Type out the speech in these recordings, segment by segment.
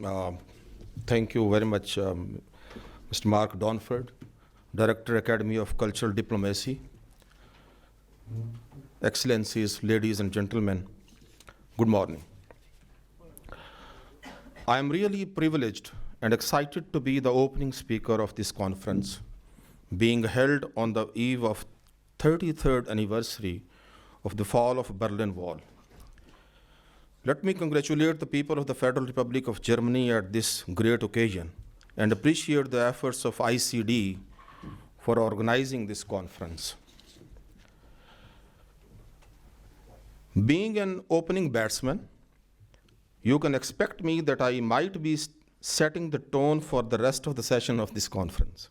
Uh, Thank you very much, Mr. Mark Donford, Director, Academy of Cultural Diplomacy. Excellencies, ladies and gentlemen, good morning. I am really privileged and excited to be the opening speaker of this conference, being held on the eve of 33rd anniversary of the fall of Berlin Wall. Let me congratulate the people of the Federal Republic of Germany at this great occasion and appreciate the efforts of ICD for organizing this conference. Being an opening batsman, you can expect me that I might be setting the tone for the rest of the session of this conference.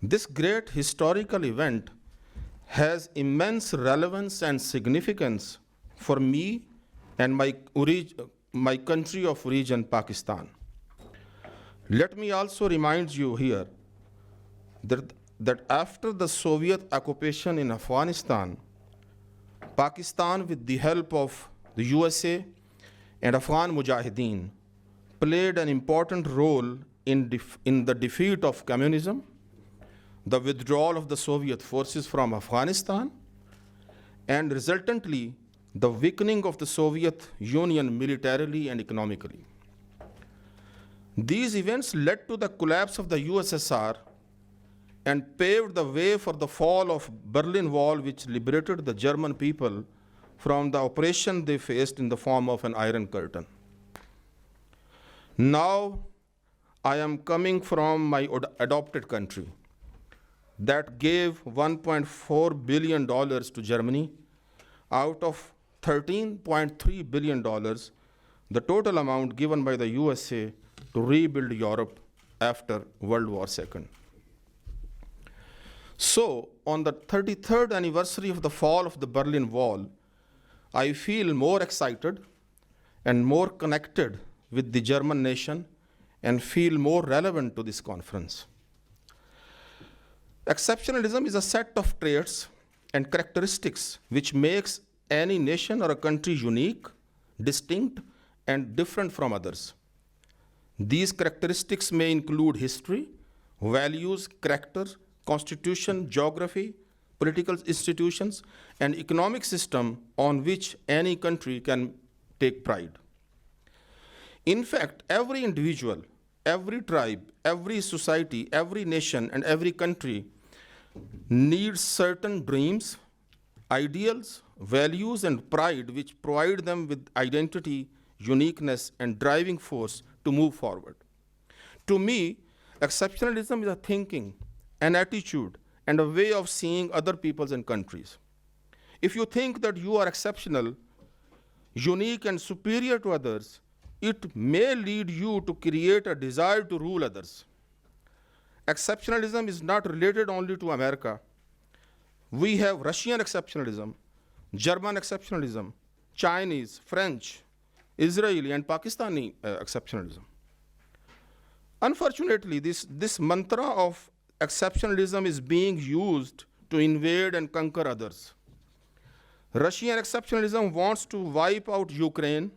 This great historical event has immense relevance and significance for me and my country of origin, Pakistan. Let me also remind you here that after the Soviet occupation in Afghanistan, Pakistan, with the help of the USA and Afghan Mujahideen, played an important role in the defeat of communism, the withdrawal of the Soviet forces from Afghanistan, and resultantly, the weakening of the Soviet Union militarily and economically. These events led to the collapse of the USSR and paved the way for the fall of Berlin Wall, which liberated the German people from the oppression they faced in the form of an Iron Curtain. Now, I am coming from my adopted country that gave $1.4 billion to Germany out of $13.3 billion, the total amount given by the USA to rebuild Europe after World War II. So, on the 33rd anniversary of the fall of the Berlin Wall, I feel more excited and more connected with the German nation and feel more relevant to this conference. Exceptionalism is a set of traits and characteristics which makes any nation or a country unique, distinct, and different from others. These characteristics may include history, values, character, constitution, geography, political institutions, and economic system on which any country can take pride. In fact, every individual, every tribe, every society, every nation, and every country needs certain dreams, ideals, values, and pride which provide them with identity, uniqueness, and driving force to move forward. To me, exceptionalism is a thinking, an attitude, and a way of seeing other peoples and countries. If you think that you are exceptional, unique, and superior to others, it may lead you to create a desire to rule others. Exceptionalism is not related only to America. We have Russian exceptionalism, German exceptionalism, Chinese, French, Israeli, and Pakistani exceptionalism. Unfortunately, this mantra of exceptionalism is being used to invade and conquer others. Russian exceptionalism wants to wipe out Ukraine,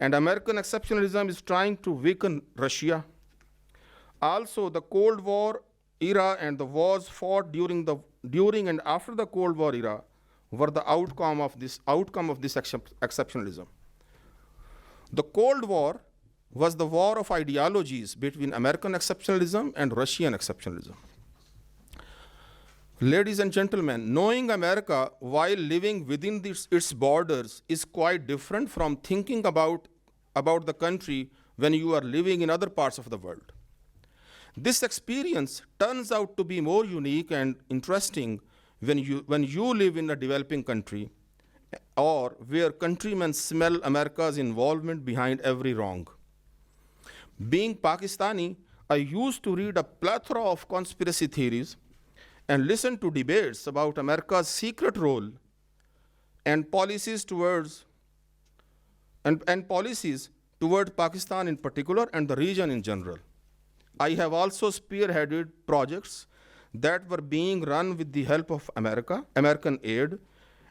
and American exceptionalism is trying to weaken Russia. Also, the Cold War era and the wars fought during and after the Cold War era were the outcome of this exceptionalism. The Cold War was the war of ideologies between American exceptionalism and Russian exceptionalism. Ladies and gentlemen, knowing America while living within its borders is quite different from thinking about the country when you are living in other parts of the world. This experience turns out to be more unique and interesting when you live in a developing country or where countrymen smell America's involvement behind every wrong. Being Pakistani, I used to read a plethora of conspiracy theories and listen to debates about America's secret role and policies toward Pakistan in particular and the region in general. I have also spearheaded projects that were being run with the help of American aid,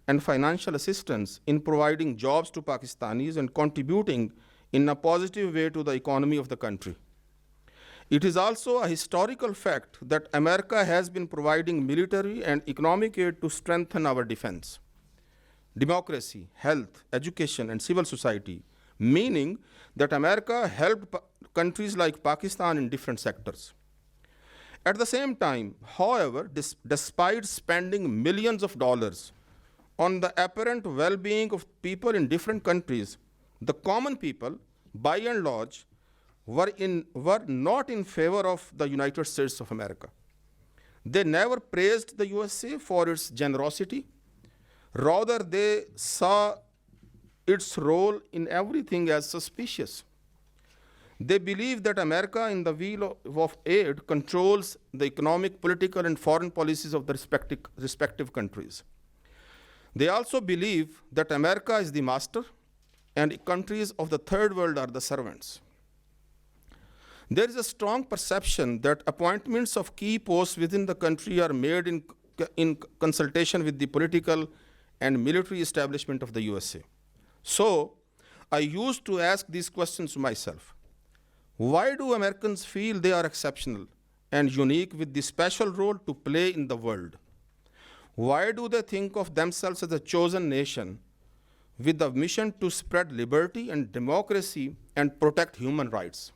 and financial assistance in providing jobs to Pakistanis and contributing in a positive way to the economy of the country. It is also a historical fact that America has been providing military and economic aid to strengthen our defense, democracy, health, education, and civil society, meaning that America helped countries like Pakistan in different sectors. At the same time, however, despite spending millions of dollars on the apparent well-being of people in different countries, the common people, by and large, were not in favor of the United States of America. They never praised the USA for its generosity. Rather, they saw its role in everything as suspicious. They believe that America, in the wheel of aid, controls the economic, political, and foreign policies of the respective countries. They also believe that America is the master and countries of the third world are the servants. There is a strong perception that appointments of key posts within the country are made in consultation with the political and military establishment of the USA. So, I used to ask these questions to myself. Why do Americans feel they are exceptional and unique with the special role to play in the world? Why do they think of themselves as a chosen nation with the mission to spread liberty and democracy and protect human rights?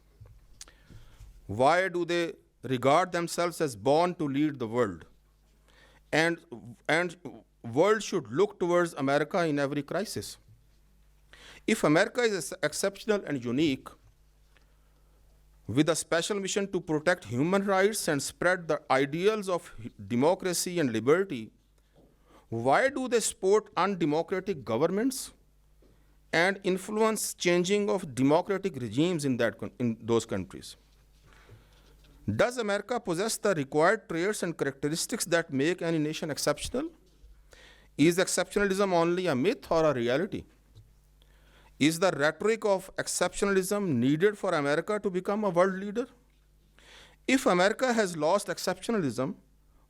Why do they regard themselves as born to lead the world? And world should look towards America in every crisis. If America is exceptional and unique, with a special mission to protect human rights and spread the ideals of democracy and liberty, why do they support undemocratic governments and influence changing of democratic regimes in those countries? Does America possess the required traits and characteristics that make any nation exceptional? Is exceptionalism only a myth or a reality? Is the rhetoric of exceptionalism needed for America to become a world leader? If America has lost exceptionalism,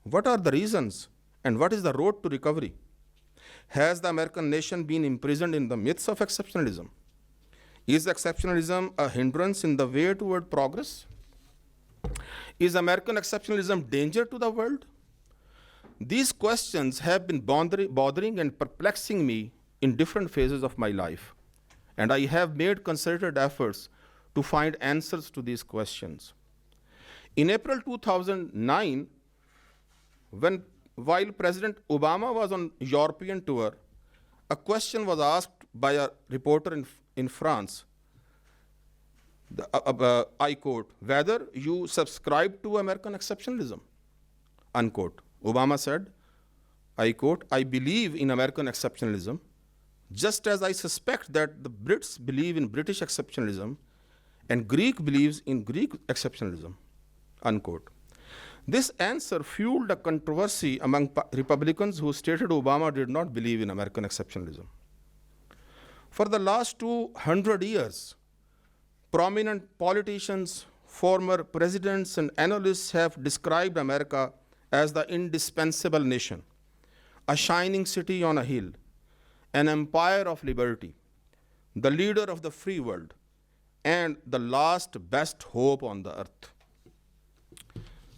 what are the reasons and what is the road to recovery? Has the American nation been imprisoned in the myths of exceptionalism? Is exceptionalism a hindrance in the way toward progress? Is American exceptionalism danger to the world? These questions have been bothering and perplexing me in different phases of my life, and I have made concerted efforts to find answers to these questions. In April 2009, while President Obama was on European tour, a question was asked by a reporter in France, I quote, whether you subscribe to American exceptionalism, unquote. Obama said, I quote, I believe in American exceptionalism, just as I suspect that the Brits believe in British exceptionalism and Greek believes in Greek exceptionalism, unquote. This answer fueled a controversy among Republicans who stated Obama did not believe in American exceptionalism. For the last 200 years, prominent politicians, former presidents, and analysts have described America as the indispensable nation, a shining city on a hill, an empire of liberty, the leader of the free world, and the last best hope on the earth.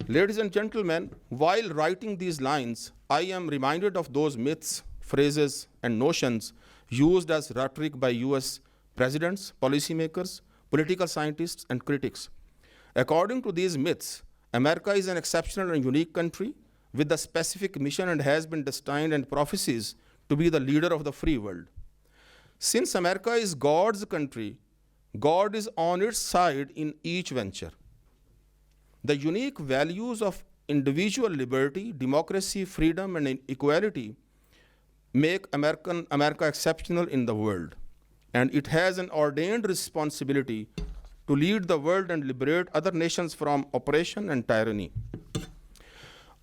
Ladies and gentlemen, while writing these lines, I am reminded of those myths, phrases, and notions used as rhetoric by US presidents, policymakers, political scientists, and critics. According to these myths, America is an exceptional and unique country with a specific mission and has been destined and prophesies to be the leader of the free world. Since America is God's country, God is on its side in each venture. The unique values of individual liberty, democracy, freedom, and equality make America exceptional in the world. And it has an ordained responsibility to lead the world and liberate other nations from oppression and tyranny.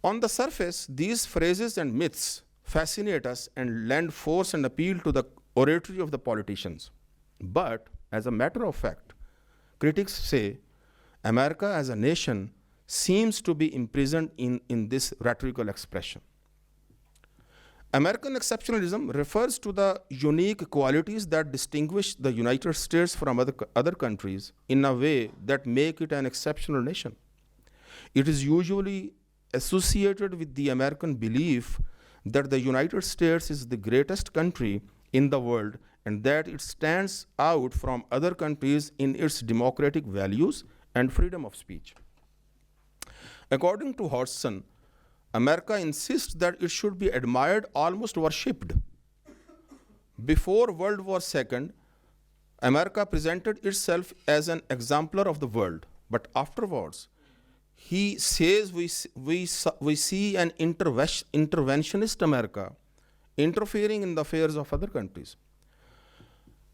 On the surface, these phrases and myths fascinate us and lend force and appeal to the oratory of the politicians. But, as a matter of fact, critics say America as a nation seems to be imprisoned in this rhetorical expression. American exceptionalism refers to the unique qualities that distinguish the United States from other countries in a way that make it an exceptional nation. It is usually associated with the American belief that the United States is the greatest country in the world and that it stands out from other countries in its democratic values and freedom of speech. According to Hodgson, America insists that it should be admired, almost worshipped. Before World War II, America presented itself as an exemplar of the world, but afterwards, he says we see an interventionist America interfering in the affairs of other countries.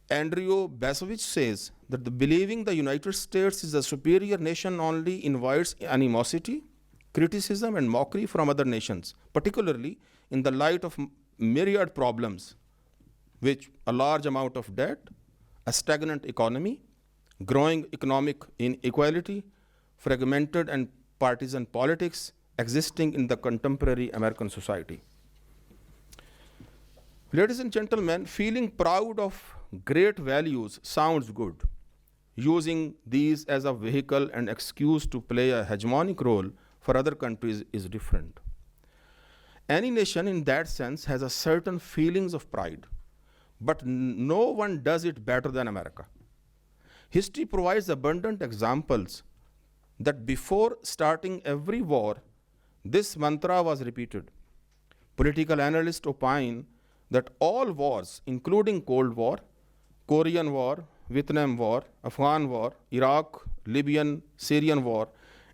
Andrew Basovich says that believing the United States is a superior nation only invites animosity, criticism, and mockery from other nations, particularly in the light of myriad problems, which a large amount of debt, a stagnant economy, growing economic inequality, fragmented and partisan politics existing in the contemporary American society. Ladies and gentlemen, feeling proud of great values sounds good. Using these as a vehicle and excuse to play a hegemonic role for other countries is different. Any nation in that sense has a certain feelings of pride, but no one does it better than America. History provides abundant examples that before starting every war, this mantra was repeated. Political analysts opine that all wars, including Cold War, Korean War, Vietnam War, Afghan War, Iraq, Libyan, Syrian War,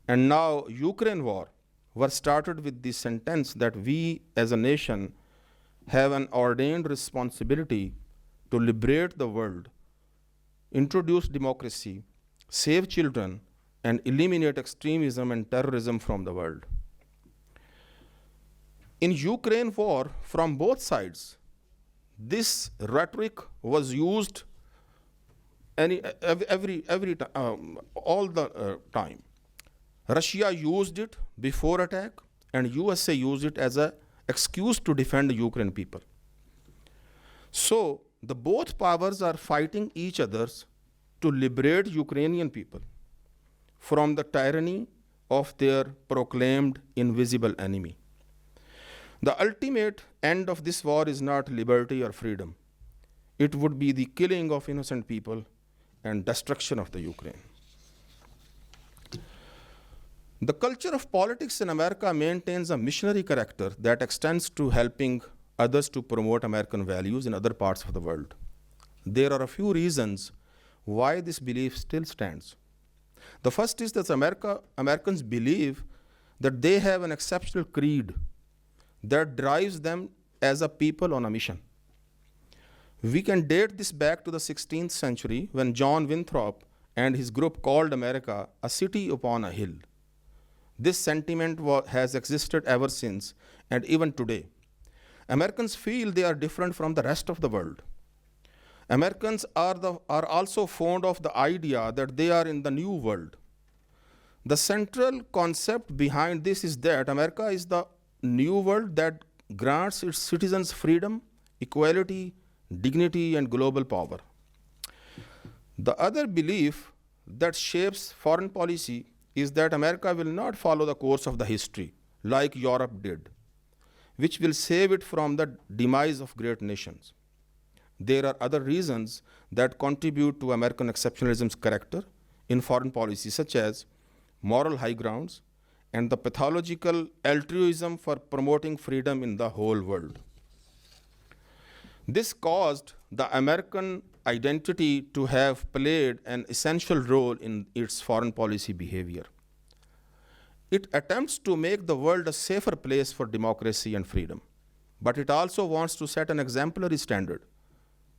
and now Ukraine War, were started with the sentence that we as a nation have an ordained responsibility to liberate the world, introduce democracy, save children, and eliminate extremism and terrorism from the world. In Ukraine war, from both sides, this rhetoric was used all the time. Russia used it before attack, and USA used it as an excuse to defend the Ukrainian people. So, the both powers are fighting each other to liberate Ukrainian people from the tyranny of their proclaimed invisible enemy. The ultimate end of this war is not liberty or freedom. It would be the killing of innocent people and destruction of the Ukraine. The culture of politics in America maintains a missionary character that extends to helping others to promote American values in other parts of the world. There are a few reasons why this belief still stands. The first is that Americans believe that they have an exceptional creed that drives them as a people on a mission. We can date this back to the 16th century when John Winthrop and his group called America a city upon a hill. This sentiment has existed ever since, and even today. Americans feel they are different from the rest of the world. Americans are also fond of the idea that they are in the new world. The central concept behind this is that America is the new world that grants its citizens freedom, equality, dignity, and global power. The other belief that shapes foreign policy is that America will not follow the course of the history like Europe did, which will save it from the demise of great nations. There are other reasons that contribute to American exceptionalism's character in foreign policy, such as moral high grounds and the pathological altruism for promoting freedom in the whole world. This caused the American identity to have played an essential role in its foreign policy behavior. It attempts to make the world a safer place for democracy and freedom, but it also wants to set an exemplary standard.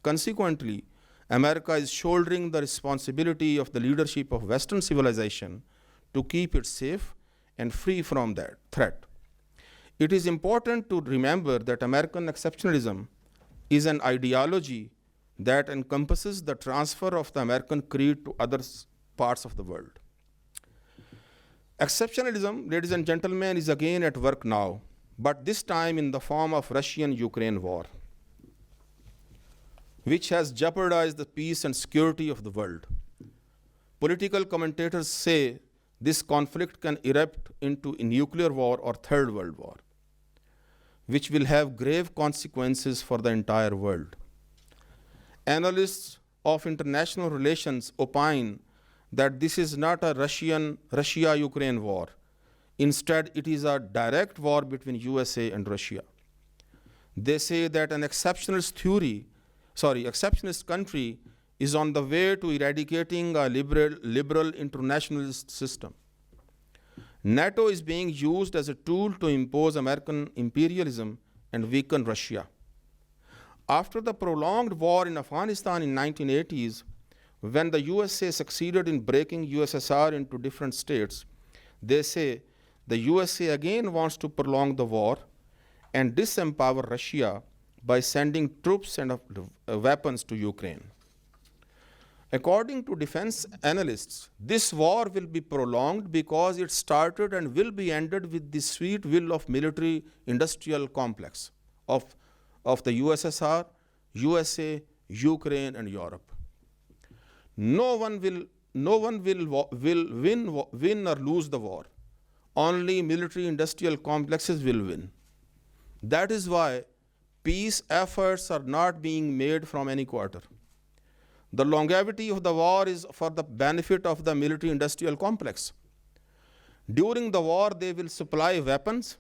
Consequently, America is shouldering the responsibility of the leadership of Western civilization to keep it safe and free from that threat. It is important to remember that American exceptionalism is an ideology that encompasses the transfer of the American creed to other parts of the world. Exceptionalism, ladies and gentlemen, is again at work now, but this time in the form of Russian-Ukraine war, which has jeopardized the peace and security of the world. Political commentators say this conflict can erupt into a nuclear war or Third World War, which will have grave consequences for the entire world. Analysts of international relations opine that this is not a Russia-Ukraine war. Instead, it is a direct war between USA and Russia. They say that an exceptionalist country is on the way to eradicating a liberal internationalist system. NATO is being used as a tool to impose American imperialism and weaken Russia. After the prolonged war in Afghanistan in 1980s, when the USA succeeded in breaking USSR into different states, they say the USA again wants to prolong the war and disempower Russia by sending troops and weapons to Ukraine. According to defense analysts, this war will be prolonged because it started and will be ended with the sweet will of military-industrial complex of the USSR, USA, Ukraine, and Europe. No one will win or lose the war. Only military-industrial complexes will win. That is why peace efforts are not being made from any quarter. The longevity of the war is for the benefit of the military-industrial complex. During the war, they will supply weapons,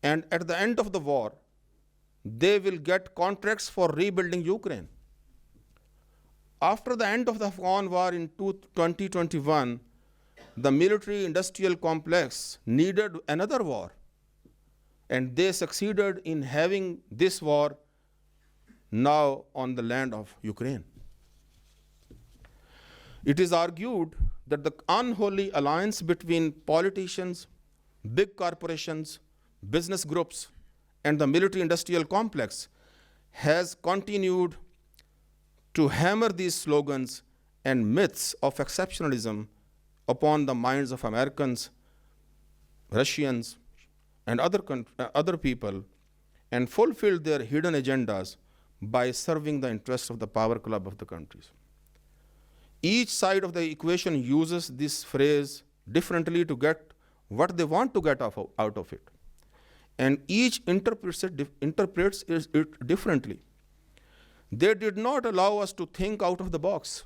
and at the end of the war, they will get contracts for rebuilding Ukraine. After the end of the Afghan war in 2021, the military-industrial complex needed another war, and they succeeded in having this war now on the land of Ukraine. It is argued that the unholy alliance between politicians, big corporations, business groups, and the military-industrial complex has continued to hammer these slogans and myths of exceptionalism upon the minds of Americans, Russians, and other people, and fulfill their hidden agendas by serving the interests of the power club of the countries. Each side of the equation uses this phrase differently to get what they want to get out of it. And each interprets it differently. They did not allow us to think out of the box.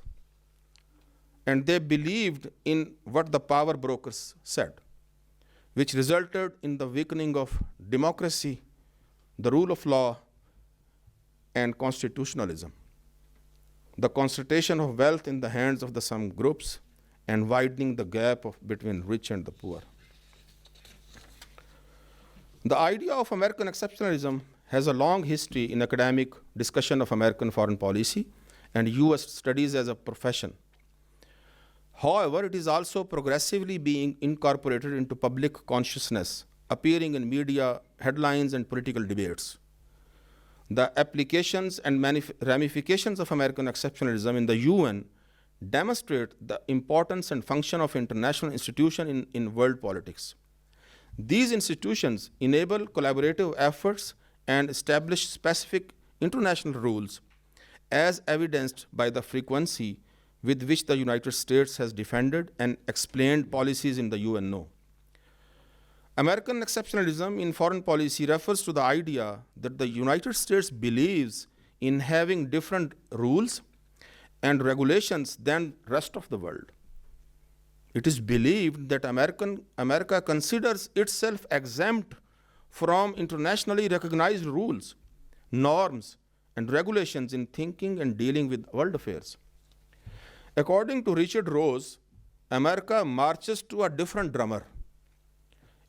And they believed in what the power brokers said, which resulted in the weakening of democracy, the rule of law, and constitutionalism, the concentration of wealth in the hands of some groups, and widening the gap between rich and the poor. The idea of American exceptionalism has a long history in academic discussion of American foreign policy and US studies as a profession. However, it is also progressively being incorporated into public consciousness, appearing in media headlines and political debates. The applications and ramifications of American exceptionalism in the UN demonstrate the importance and function of international institutions in world politics. These institutions enable collaborative efforts and establish specific international rules, as evidenced by the frequency with which the United States has defended and explained policies in the UNO. American exceptionalism in foreign policy refers to the idea that the United States believes in having different rules and regulations than the rest of the world. It is believed that America considers itself exempt from internationally recognized rules, norms, and regulations in thinking and dealing with world affairs. According to Richard Rose, America marches to a different drummer.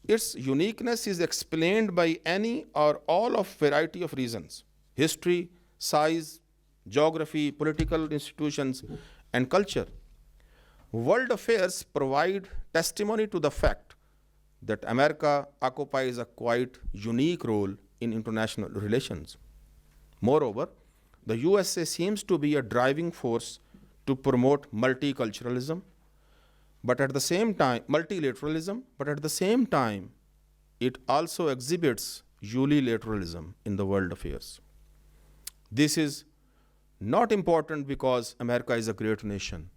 Its uniqueness is explained by any or all of variety of reasons: history, size, geography, political institutions, and culture. World affairs provide testimony to the fact that America occupies a quite unique role in international relations. Moreover, the USA seems to be a driving force to promote multiculturalism, multilateralism, but at the same time, it also exhibits unilateralism in the world affairs. This is not important because America is a great nation.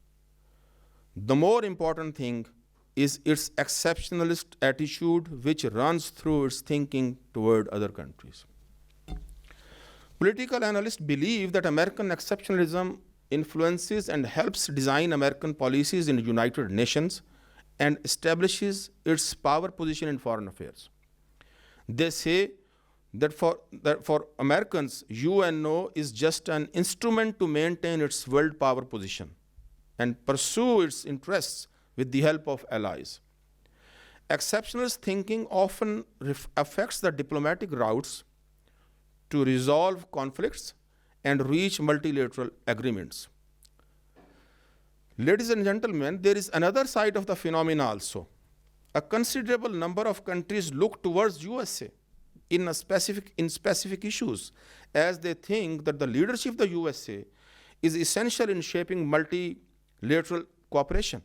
The more important thing is its exceptionalist attitude, which runs through its thinking toward other countries. Political analysts believe that American exceptionalism influences and helps design American policies in the United Nations and establishes its power position in foreign affairs. They say that for Americans, UNO is just an instrument to maintain its world power position and pursue its interests with the help of allies. Exceptionalist thinking often affects the diplomatic routes to resolve conflicts and reach multilateral agreements. Ladies and gentlemen, there is another side of the phenomena also. A considerable number of countries look towards USA in specific issues, as they think that the leadership of the USA is essential in shaping multilateral cooperation.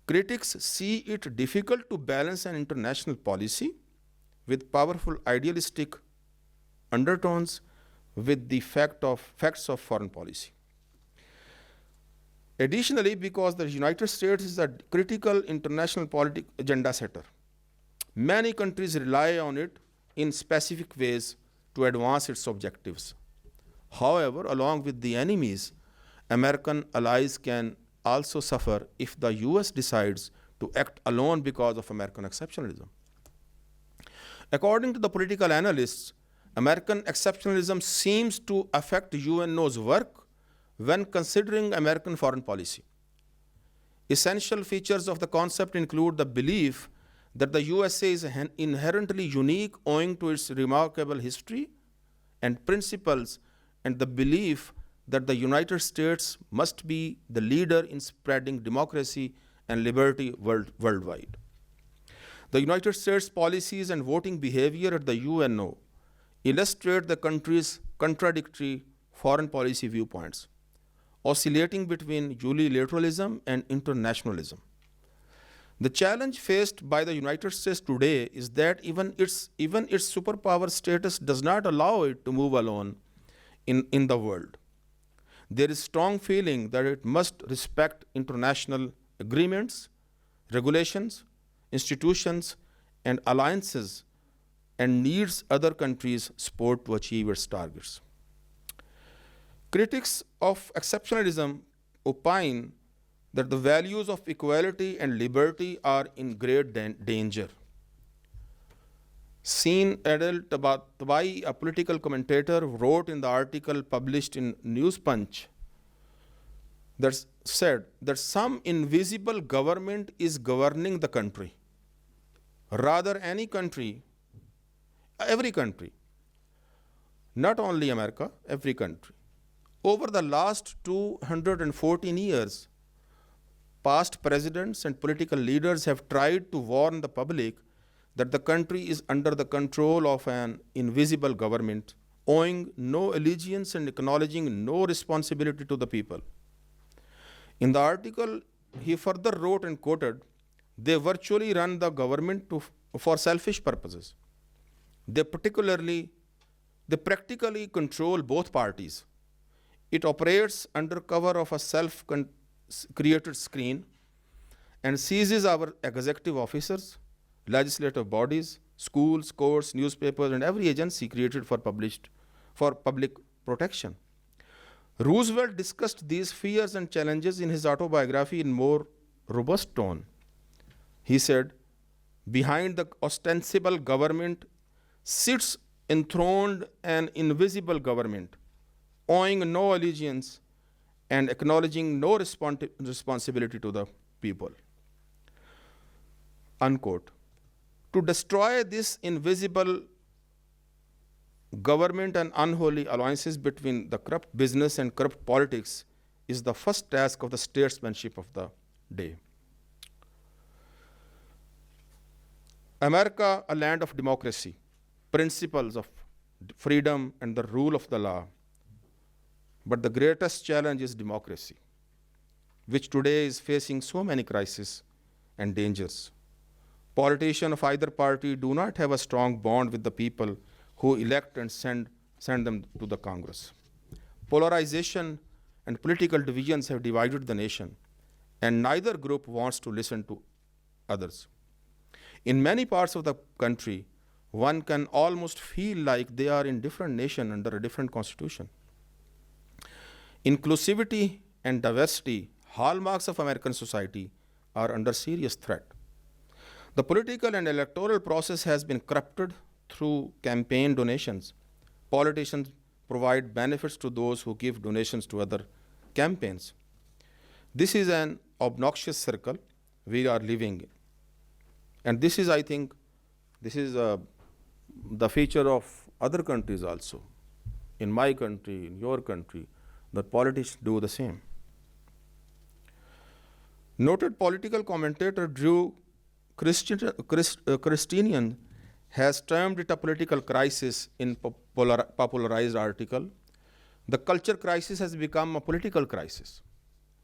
Critics see it difficult to balance an international policy with powerful idealistic undertones with the facts of foreign policy. Additionally, because the United States is a critical international political agenda setter, many countries rely on it in specific ways to advance its objectives. However, along with the enemies, American allies can also suffer if the US decides to act alone because of American exceptionalism. According to the political analysts, American exceptionalism seems to affect UNO's work when considering American foreign policy. Essential features of the concept include the belief that the USA is inherently unique owing to its remarkable history and principles, and the belief that the United States must be the leader in spreading democracy and liberty worldwide. The United States policies and voting behavior at the UNO illustrate the country's contradictory foreign policy viewpoints, oscillating between unilateralism and internationalism. The challenge faced by the United States today is that even its superpower status does not allow it to move alone in the world. There is strong feeling that it must respect international agreements, regulations, institutions, and alliances, and needs other countries' support to achieve its targets. Critics of exceptionalism opine that the values of equality and liberty are in great danger. Seen Adel Tabai, a political commentator, wrote in the article published in News Punch that said that some invisible government is governing the country. Rather, every country, not only America, every country. Over the last 214 years, past presidents and political leaders have tried to warn the public that the country is under the control of an invisible government, owing no allegiance and acknowledging no responsibility to the people. In the article, he further wrote and quoted, "They virtually run the government for selfish purposes. They practically control both parties. It operates under cover of a self-created screen and seizes our executive officers, legislative bodies, schools, courts, newspapers, and every agency created for public protection." Roosevelt discussed these fears and challenges in his autobiography in more robust tone. He said, "Behind the ostensible government sits enthroned an invisible government, owing no allegiance and acknowledging no responsibility to the people." Unquote. To destroy this invisible government and unholy alliances between the corrupt business and corrupt politics is the first task of the statesmanship of the day. America, a land of democracy, principles of freedom and the rule of the law. But the greatest challenge is democracy, which today is facing so many crises and dangers. Politicians of either party do not have a strong bond with the people who elect and send them to the Congress. Polarization and political divisions have divided the nation, and neither group wants to listen to others. In many parts of the country, one can almost feel like they are in different nation under a different constitution. Inclusivity and diversity, hallmarks of American society, are under serious threat. The political and electoral process has been corrupted through campaign donations. Politicians provide benefits to those who give donations to other campaigns. This is an obnoxious circle we are living in. And this is, I think, the feature of other countries also. In my country, in your country, the politicians do the same. Noted political commentator Drew Christinian has termed it a political crisis in popularized article. The culture crisis has become a political crisis.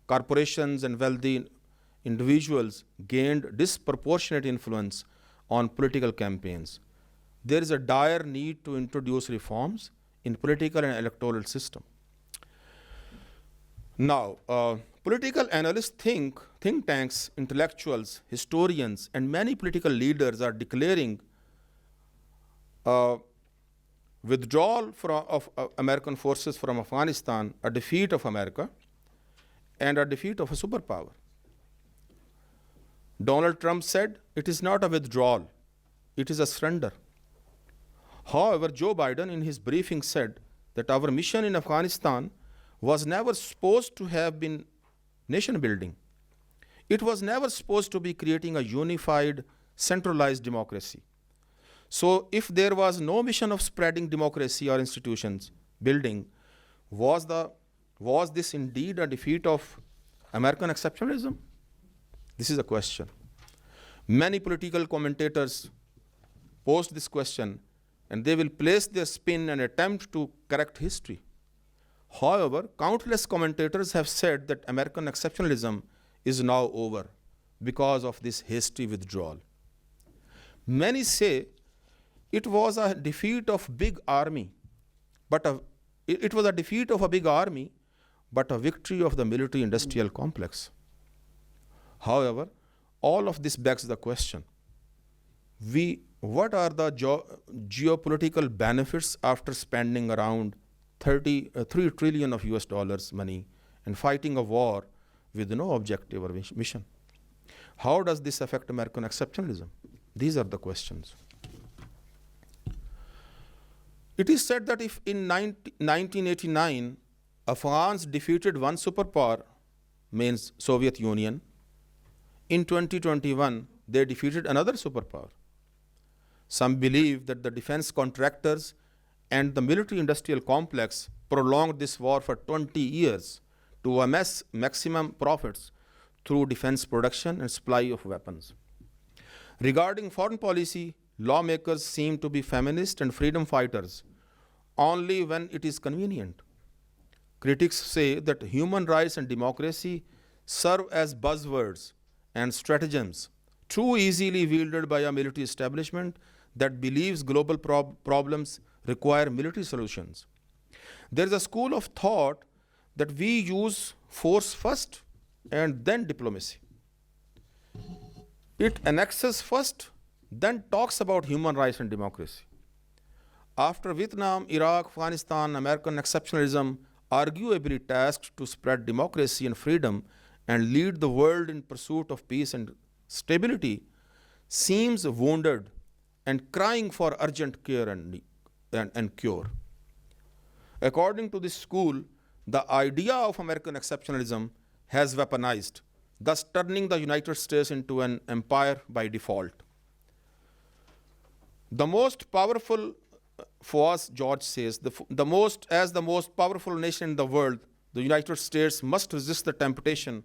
Corporations and wealthy individuals gained disproportionate influence on political campaigns. There is a dire need to introduce reforms in political and electoral system. Now, political analysts, think tanks, intellectuals, historians, and many political leaders are declaring withdrawal of American forces from Afghanistan a defeat of America and a defeat of a superpower. Donald Trump said it is not a withdrawal, it is a surrender. However, Joe Biden in his briefing said that our mission in Afghanistan was never supposed to have been nation building. It was never supposed to be creating a unified, centralized democracy. So if there was no mission of spreading democracy or institutions building, was this indeed a defeat of American exceptionalism? This is a question. Many political commentators post this question, and they will place their spin and attempt to correct history. However, countless commentators have said that American exceptionalism is now over because of this hasty withdrawal. Many say it was a defeat of big army, it was a defeat of a big army, but a victory of the military-industrial complex. However, all of this begs the question: what are the geopolitical benefits after spending around 3 trillion of US dollars money and fighting a war with no objective or mission? How does this affect American exceptionalism? These are the questions. It is said that if in 1989 Afghans defeated one superpower, means Soviet Union, in 2021 they defeated another superpower. Some believe that the defense contractors and the military-industrial complex prolonged this war for 20 years to amass maximum profits through defense production and supply of weapons. Regarding foreign policy, lawmakers seem to be feminist and freedom fighters only when it is convenient. Critics say that human rights and democracy serve as buzzwords and stratagems too easily wielded by a military establishment that believes global problems require military solutions. There is a school of thought that we use force first and then diplomacy. It annexes first, then talks about human rights and democracy. After Vietnam, Iraq, Afghanistan, American exceptionalism, arguably tasked to spread democracy and freedom and lead the world in pursuit of peace and stability, seems wounded and crying for urgent care and cure. According to this school, the idea of American exceptionalism has weaponized, thus turning the United States into an empire by default. The most powerful, for us, George says, as the most powerful nation in the world, the United States must resist the temptation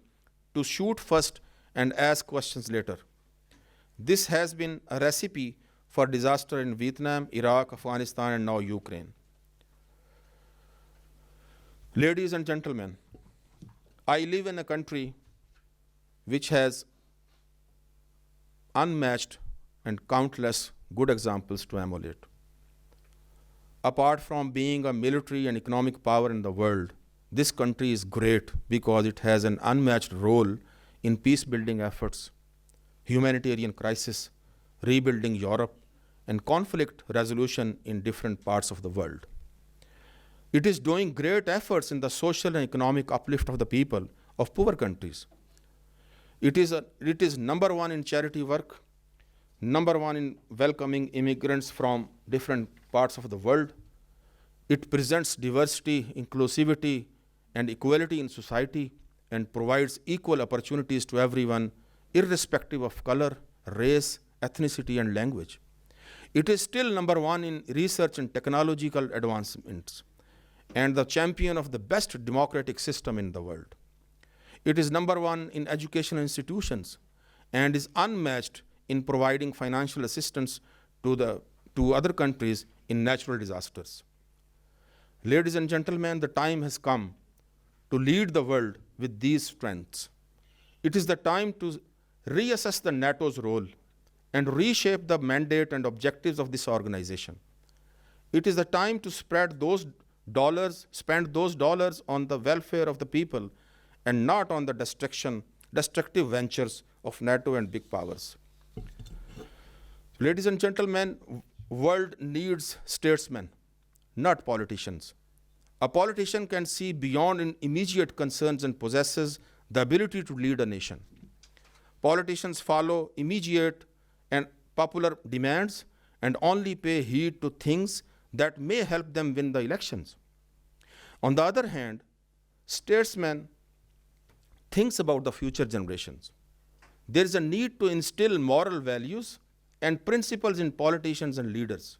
to shoot first and ask questions later. This has been a recipe for disaster in Vietnam, Iraq, Afghanistan, and now Ukraine. Ladies and gentlemen, I live in a country which has unmatched and countless good examples to emulate. Apart from being a military and economic power in the world, this country is great because it has an unmatched role in peace-building efforts, humanitarian crisis, rebuilding Europe, and conflict resolution in different parts of the world. It is doing great efforts in the social and economic uplift of the people of poor countries. It is number one in charity work, number one in welcoming immigrants from different parts of the world. It presents diversity, inclusivity, and equality in society and provides equal opportunities to everyone, irrespective of color, race, ethnicity, and language. It is still number one in research and technological advancements and the champion of the best democratic system in the world. It is number one in educational institutions and is unmatched in providing financial assistance to other countries in natural disasters. Ladies and gentlemen, the time has come to lead the world with these strengths. It is the time to reassess the NATO's role and reshape the mandate and objectives of this organization. It is the time to spend those dollars on the welfare of the people and not on the destructive ventures of NATO and big powers. Ladies and gentlemen, world needs statesmen, not politicians. A politician can see beyond immediate concerns and possesses the ability to lead a nation. Politicians follow immediate and popular demands and only pay heed to things that may help them win the elections. On the other hand, statesmen think about the future generations. There is a need to instill moral values and principles in politicians and leaders.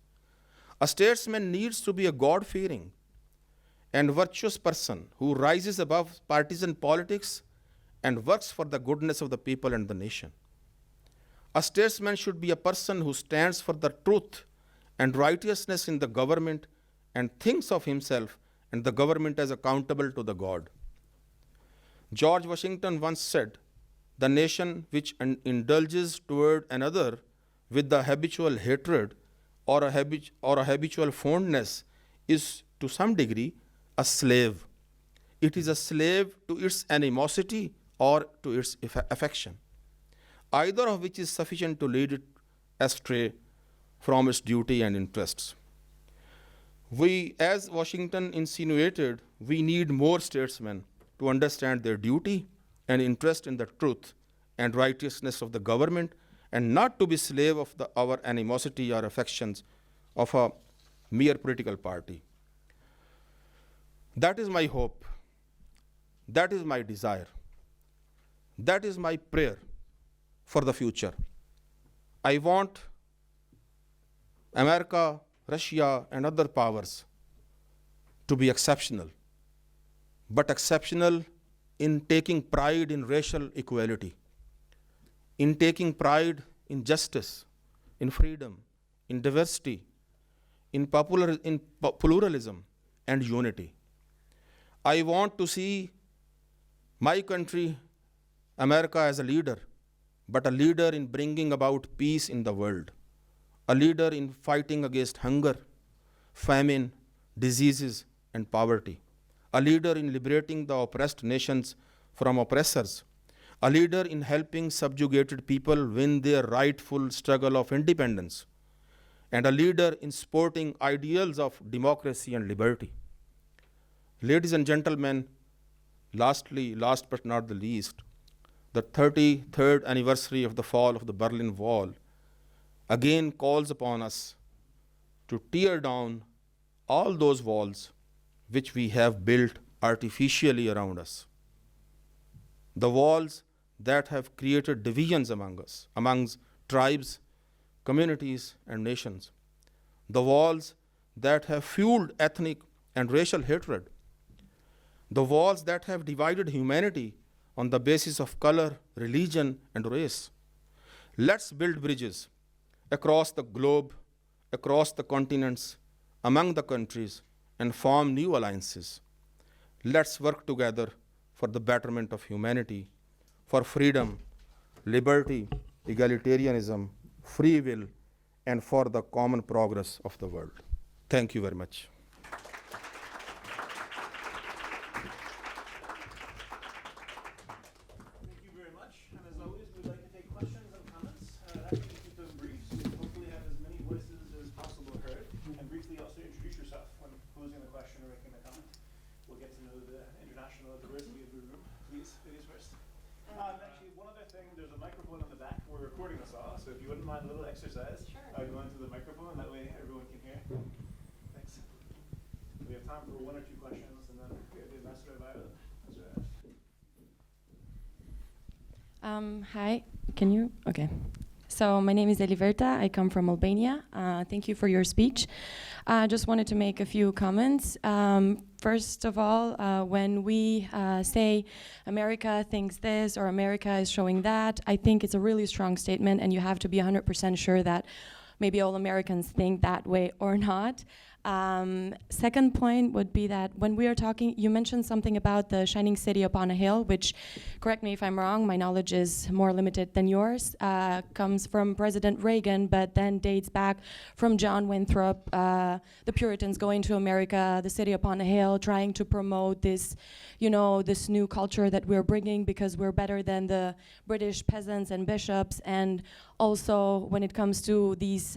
A statesman needs to be a God-fearing and virtuous person who rises above partisan politics and works for the goodness of the people and the nation. A statesman should be a person who stands for the truth and righteousness in the government and thinks of himself and the government as accountable to the God. George Washington once said, "The nation which indulges toward another with the habitual hatred or a habitual fondness is to some degree a slave. It is a slave to its animosity or to its affection, either of which is sufficient to lead it astray from its duty and interests." We, as Washington insinuated, we need more statesmen to understand their duty and interest in the truth and righteousness of the government and not to be slave of our animosity or affections of a mere political party. That is my hope. That is my desire. That is my prayer for the future. I want America, Russia, and other powers to be exceptional, but exceptional in taking pride in racial equality, in taking pride in justice, in freedom, in diversity, in pluralism and unity. I want to see my country, America, as a leader, but a leader in bringing about peace in the world, a leader in fighting against hunger, famine, diseases, and poverty, a leader in liberating the oppressed nations from oppressors, a leader in helping subjugated people win their rightful struggle of independence, and a leader in supporting ideals of democracy and liberty. Ladies and gentlemen, last but not the least, the 33rd anniversary of the fall of the Berlin Wall again calls upon us to tear down all those walls which we have built artificially around us. The walls that have created divisions amongst tribes, communities, and nations. The walls that have fueled ethnic and racial hatred. The walls that have divided humanity on the basis of color, religion, and race. Let's build bridges across the globe, across the continents, among the countries, and form new alliances. Let's work together for the betterment of humanity, for freedom, liberty, egalitarianism, free will, and for the common progress of the world. Thank you very much. Thank you very much. And as always, we'd like to take questions and comments. Happy to keep them brief, so we hopefully have as many voices as possible heard. And briefly also introduce yourself when posing the question or making the comment. We'll get to know the international diversity of the room. Please, ladies first. Actually, one other thing, there's a microphone in the back. We're recording this all, so if you wouldn't mind a little exercise, go into the microphone, that way everyone can hear. Thanks. We have time for one or two questions, and then we have the Ambassador Violet. Hi, can you? Okay. So my name is Eliverta. I come from Albania. Thank you for your speech. I just wanted to make a few comments. First of all, when we say America thinks this or America is showing that, I think it's a really strong statement, and you have to be 100% sure that maybe all Americans think that way or not. Second point would be that when we are talking, you mentioned something about the shining city upon a hill, which, correct me if I'm wrong, my knowledge is more limited than yours, comes from President Reagan, but then dates back from John Winthrop, the Puritans going to America, the city upon a hill, trying to promote this, this new culture that we're bringing because we're better than the British peasants and bishops. And also when it comes to these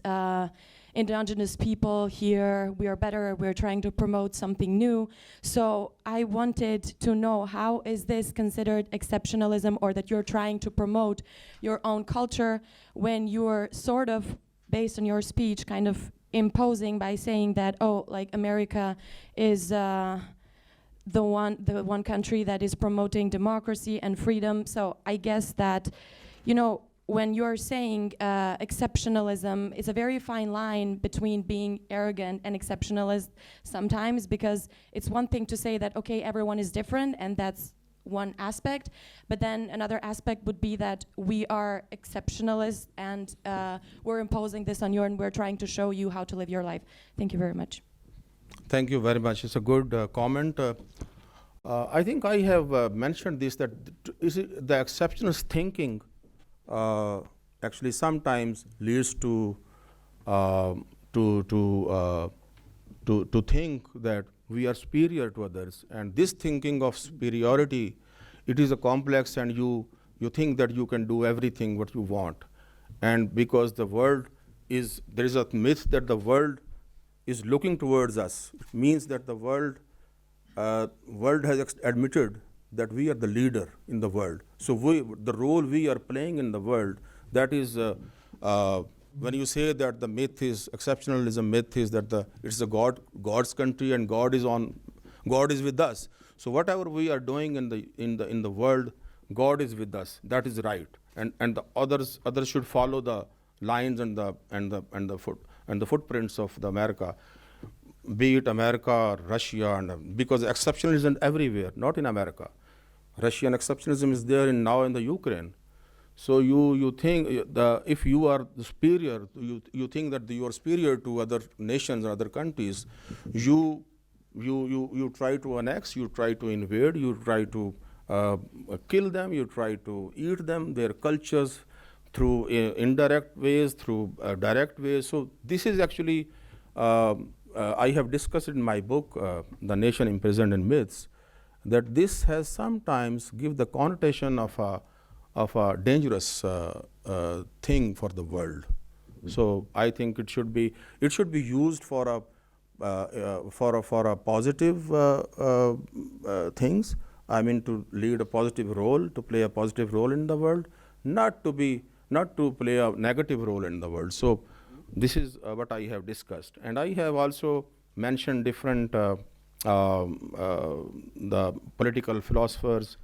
indigenous people here, we are better, we're trying to promote something new. So I wanted to know, how is this considered exceptionalism, or that you're trying to promote your own culture when you're sort of, based on your speech, kind of imposing by saying that, like America is the one country that is promoting democracy and freedom. So I guess that, when you're saying exceptionalism, it's a very fine line between being arrogant and exceptionalist sometimes, because it's one thing to say that, okay, everyone is different, and that's one aspect, but then another aspect would be that we are exceptionalists, and we're imposing this on you, and we're trying to show you how to live your life. Thank you very much. Thank you very much. It's a good comment. I think I have mentioned this, that the exceptionalist thinking actually sometimes leads to think that we are superior to others, and this thinking of superiority, it is a complex, and you think that you can do everything what you want, and because the world is, there is a myth that the world is looking towards us. It means that the world has admitted that we are the leader in the world. So the role we are playing in the world, that is, when you say that the myth is, exceptionalism myth is that it's God's country and God is with us. So whatever we are doing in the world, God is with us. That is right, and the others should follow the lines and the footprints of the America, be it America or Russia, and because exceptionalism everywhere, not in America. Russian exceptionalism is there now in the Ukraine. So you think if you are superior, you think that you are superior to other nations or other countries, you try to annex, you try to invade, you try to kill them, you try to eat them, their cultures, through indirect ways, through direct ways. So this is actually, I have discussed in my book, The Nation Imprisoned in Myths, that this has sometimes give the connotation of a dangerous thing for the world. So I think it should be used for a positive things. I mean, to lead a positive role, to play a positive role in the world, not to play a negative role in the world. So this is what I have discussed, and I have also mentioned different the political philosophers'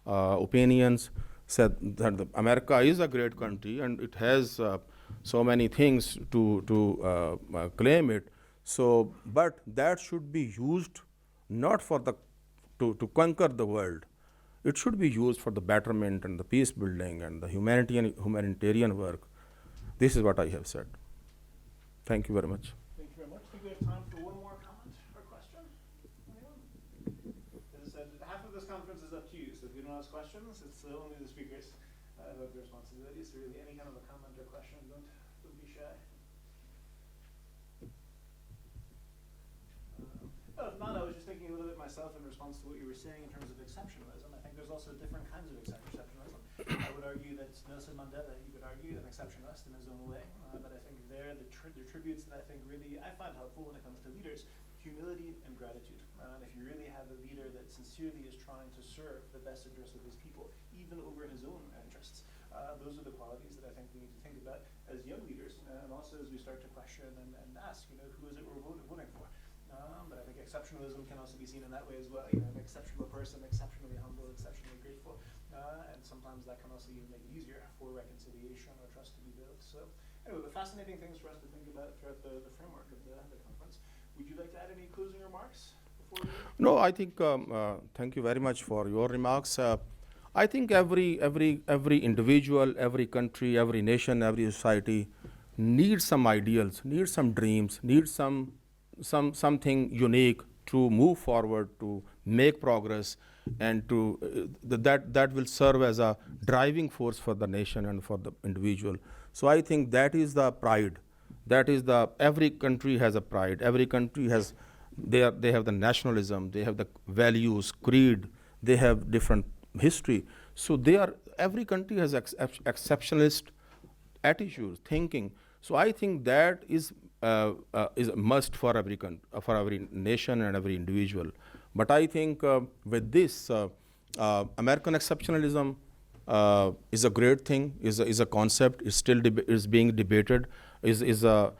opinions. Said that America is a great country and it has so many things to claim it. So, but that should be used not for to conquer the world. It should be used for the betterment and the peace building and the humanitarian work. This is what I have said. Thank you very much. Thank you very much. I think we have time for one more comment or question. Anyone? As I said, half of this conference is up to you, so if you don't ask questions, it's only the speakers who have the responsibility. So really any kind of a comment or question, don't Don't be shy. If not, I was just thinking a little bit myself in response to what you were saying in terms of exceptionalism. I think there's also different kinds of exceptionalism. I would argue that Nelson Mandela, you could argue, an exceptionalist in his own way. But I think there, the tributes that I think really I find helpful when it comes to leaders, humility and gratitude. If you really have a leader that sincerely is trying to serve the best interests of his people, even over his own interests, those are the qualities that I think we need to think about as young leaders, and also as we start to question and ask, who is it we're voting for? But I think exceptionalism can also be seen in that way as well. An exceptional person, exceptionally humble, exceptionally grateful, and sometimes that can also even make it easier for reconciliation or trust to be built. So, anyway, the fascinating things for us to think about throughout the framework of the conference. Would you like to add any closing remarks before we? No, I think. Thank you very much for your remarks. I think every individual, every country, every nation, every society needs some ideals, needs some dreams, needs something unique to move forward, to make progress, and to that will serve as a driving force for the nation and for the individual. So I think that is the pride. That is every country has a pride. Every country has they have the nationalism, they have the values, creed, they have different history. So every country has exceptionalist attitudes, thinking. So I think that is a must for every nation and every individual. But I think with this, American exceptionalism is a great thing, is a concept, is still is being debated, is a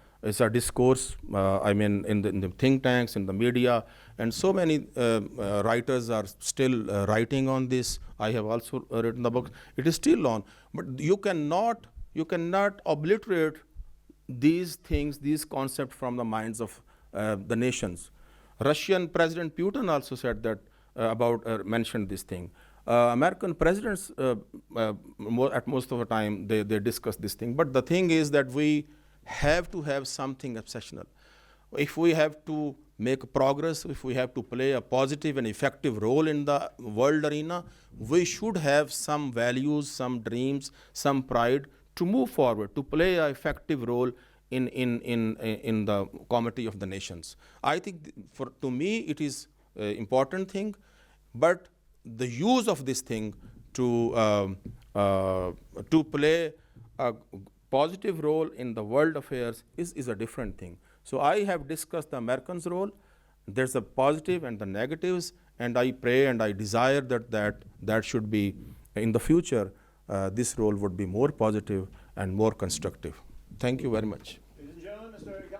discourse. In the think tanks, in the media, and so many writers are still writing on this. I have also written the book. It is still on, but you cannot obliterate these things, these concepts from the minds of the nations. Russian President Putin also said that mentioned this thing. American presidents, at most of the time, they discuss this thing. But the thing is that we have to have something exceptional. If we have to make progress, if we have to play a positive and effective role in the world arena, we should have some values, some dreams, some pride to move forward, to play an effective role in the comity of the nations. I think to me it is an important thing, but the use of this thing to play a positive role in the world affairs is a different thing. So I have discussed the Americans' role. There's a positive and the negatives, and I pray and I desire that should be in the future. This role would be more positive and more constructive. Thank you very much. Ladies and gentlemen, Mr.